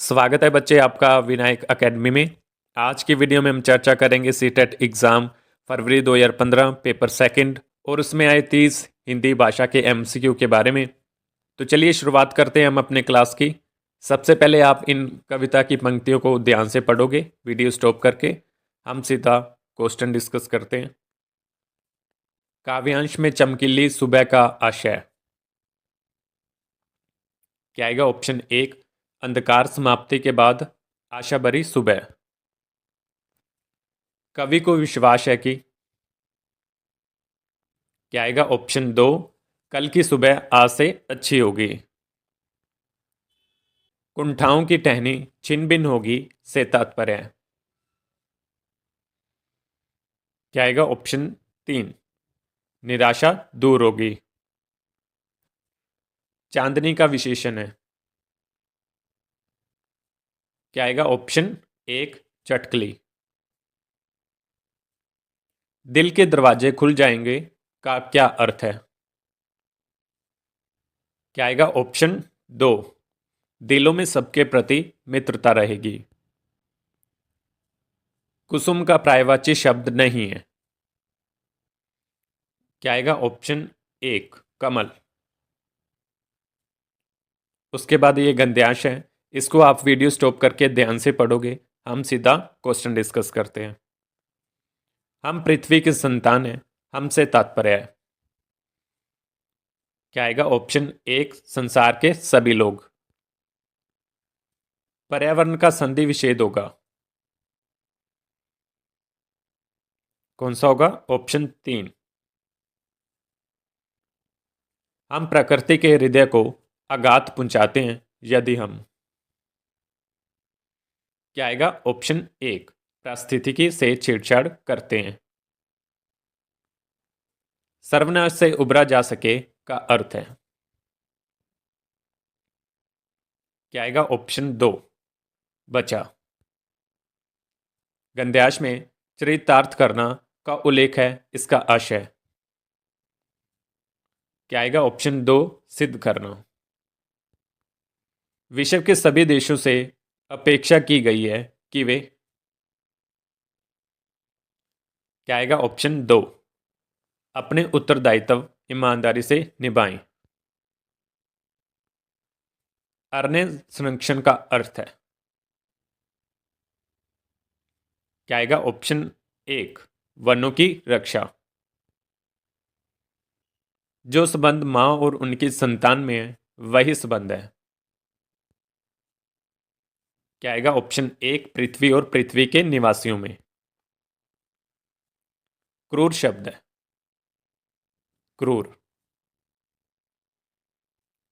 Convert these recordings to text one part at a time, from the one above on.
स्वागत है बच्चे आपका विनायक एकेडमी में। आज की वीडियो में हम चर्चा करेंगे सीटेट एग्ज़ाम फरवरी 2015 पेपर सेकंड और उसमें आए 30 हिंदी भाषा के एमसीक्यू के बारे में। तो चलिए शुरुआत करते हैं हम अपने क्लास की। सबसे पहले आप इन कविता की पंक्तियों को ध्यान से पढ़ोगे वीडियो स्टॉप करके। हम सीधा क्वेश्चन डिस्कस करते हैं। काव्यांश में चमकीली सुबह का आशय क्या आएगा? ऑप्शन एक, अंधकार समाप्ति के बाद आशा भरी सुबह। कवि को विश्वास है कि क्या आएगा? ऑप्शन दो, कल की सुबह आज से अच्छी होगी। कुंठाओं की टहनी छिन भिन होगी से तात्पर्य है। क्या आएगा? ऑप्शन तीन, निराशा दूर होगी। चांदनी का विशेषण है। क्या आएगा? ऑप्शन एक, चटकली। दिल के दरवाजे खुल जाएंगे का क्या अर्थ है? क्या आएगा? ऑप्शन दो, दिलों में सबके प्रति मित्रता रहेगी। कुसुम का पर्यायवाची शब्द नहीं है। क्या आएगा? ऑप्शन एक, कमल। उसके बाद ये गद्यांश है, इसको आप वीडियो स्टॉप करके ध्यान से पढ़ोगे। हम सीधा क्वेश्चन डिस्कस करते हैं। हम पृथ्वी की संतान हैं, हमसे तात्पर्य है। क्या आएगा? ऑप्शन एक, संसार के सभी लोग। पर्यावरण का संधि विच्छेद होगा। कौन सा होगा? ऑप्शन तीन। हम प्रकृति के हृदय को आघात पहुंचाते हैं यदि हम। क्या आएगा? ऑप्शन एक, पारिस्थितिकी से छेड़छाड़ करते हैं। सर्वनाश से उबरा जा सके का अर्थ है। क्या आएगा? ऑप्शन दो, बचा। गद्यांश में चरितार्थ करना का उल्लेख है, इसका आशय। क्या आएगा? ऑप्शन दो, सिद्ध करना। विश्व के सभी देशों से अपेक्षा की गई है कि वे। क्या आएगा? ऑप्शन दो, अपने उत्तरदायित्व ईमानदारी से निभाएं। अरण्य संरक्षण का अर्थ है। क्या आएगा? ऑप्शन एक, वनों की रक्षा। जो संबंध मां और उनकी संतान में है वही संबंध है। क्या आएगा? ऑप्शन एक, पृथ्वी और पृथ्वी के निवासियों में। क्रूर शब्द है, क्रूर।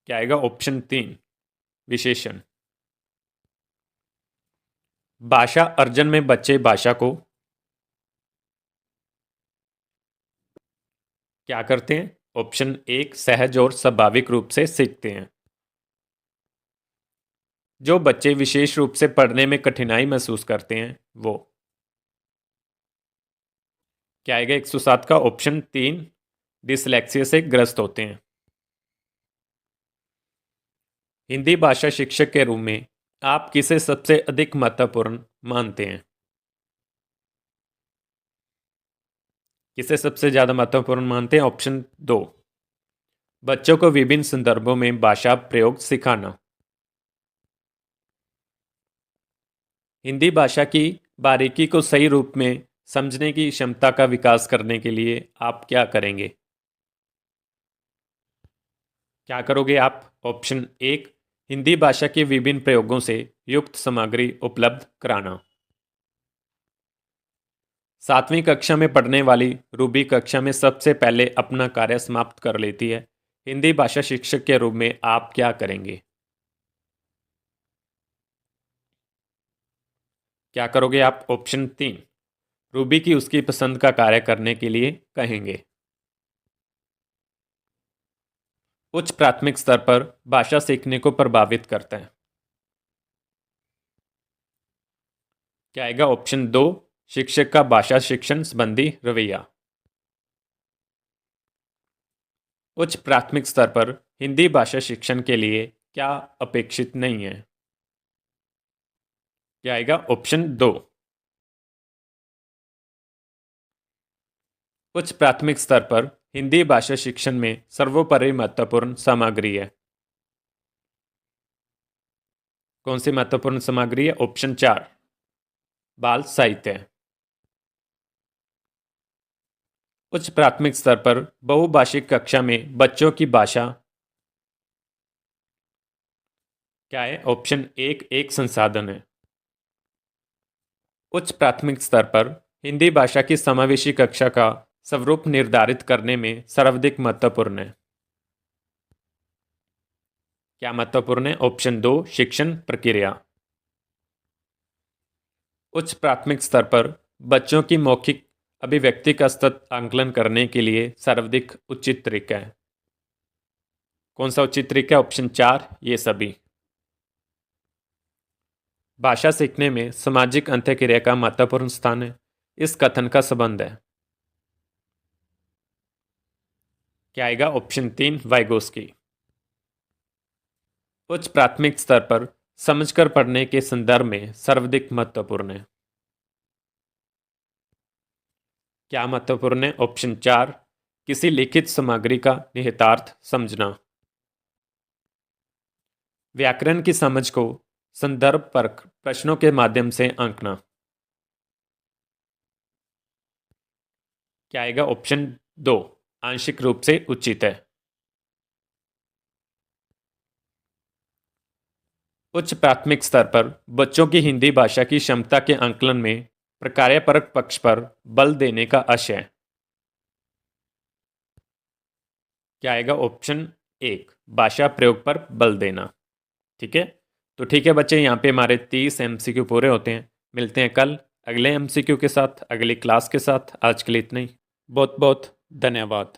क्या आएगा? ऑप्शन तीन, विशेषण। भाषा अर्जन में बच्चे भाषा को क्या करते हैं? ऑप्शन एक, सहज और स्वाभाविक रूप से सीखते हैं। जो बच्चे विशेष रूप से पढ़ने में कठिनाई महसूस करते हैं वो। क्या आएगा? 107 का ऑप्शन तीन, डिसलेक्सिया से ग्रस्त होते हैं। हिंदी भाषा शिक्षक के रूप में आप किसे सबसे अधिक महत्वपूर्ण मानते हैं? किसे सबसे ज्यादा महत्वपूर्ण मानते हैं? ऑप्शन दो, बच्चों को विभिन्न संदर्भों में भाषा प्रयोग सिखाना। हिंदी भाषा की बारीकी को सही रूप में समझने की क्षमता का विकास करने के लिए आप क्या करेंगे? क्या करोगे आप? ऑप्शन एक, हिंदी भाषा के विभिन्न प्रयोगों से युक्त सामग्री उपलब्ध कराना। सातवीं कक्षा में पढ़ने वाली रूबी कक्षा में सबसे पहले अपना कार्य समाप्त कर लेती है। हिंदी भाषा शिक्षक के रूप में आप क्या करेंगे? क्या करोगे आप? ऑप्शन तीन, रूबी की उसकी पसंद का कार्य करने के लिए कहेंगे। उच्च प्राथमिक स्तर पर भाषा सीखने को प्रभावित करता है। क्या आएगा? ऑप्शन दो, शिक्षक का भाषा शिक्षण संबंधी रवैया। उच्च प्राथमिक स्तर पर हिंदी भाषा शिक्षण के लिए क्या अपेक्षित नहीं है? क्या आएगा? ऑप्शन 2। उच्च प्राथमिक स्तर पर हिंदी भाषा शिक्षण में सर्वोपरि महत्वपूर्ण सामग्री है। कौन सी महत्वपूर्ण सामग्री है? ऑप्शन 4, बाल साहित्य। उच्च प्राथमिक स्तर पर बहुभाषिक कक्षा में बच्चों की भाषा क्या है? ऑप्शन 1, एक संसाधन है। उच्च प्राथमिक स्तर पर हिंदी भाषा की समावेशी कक्षा का स्वरूप निर्धारित करने में सर्वाधिक महत्वपूर्ण है। क्या महत्वपूर्ण है? ऑप्शन 2, शिक्षण प्रक्रिया। उच्च प्राथमिक स्तर पर बच्चों की मौखिक अभिव्यक्ति का स्तर आंकलन करने के लिए सर्वाधिक उचित तरीका है। कौन सा उचित तरीका है? ऑप्शन 4, ये सभी। भाषा सीखने में सामाजिक अंतःक्रिया का महत्वपूर्ण स्थान है। इस कथन का संबंध है। क्या आएगा? Option 3, Vygotsky. उच्च प्राथमिक स्तर पर समझकर पढ़ने के संदर्भ में सर्वाधिक महत्वपूर्ण है। क्या महत्वपूर्ण है? ऑप्शन 4, किसी लिखित सामग्री का निहितार्थ समझना। व्याकरण की समझ को संदर्भ पर प्रश्नों के माध्यम से आंकना। क्या आएगा? ऑप्शन 2, आंशिक रूप से उचित है। उच्च प्राथमिक स्तर पर बच्चों की हिंदी भाषा की क्षमता के आंकलन में प्रकार्यपरक पक्ष पर बल देने का आशय। क्या आएगा? ऑप्शन 1, भाषा प्रयोग पर बल देना। ठीक है, तो ठीक है बच्चे, यहाँ पे हमारे 30 एमसीक्यू पूरे होते हैं। मिलते हैं कल अगले एमसीक्यू के साथ, अगली क्लास के साथ। आज के लिए इतना ही। बहुत बहुत धन्यवाद।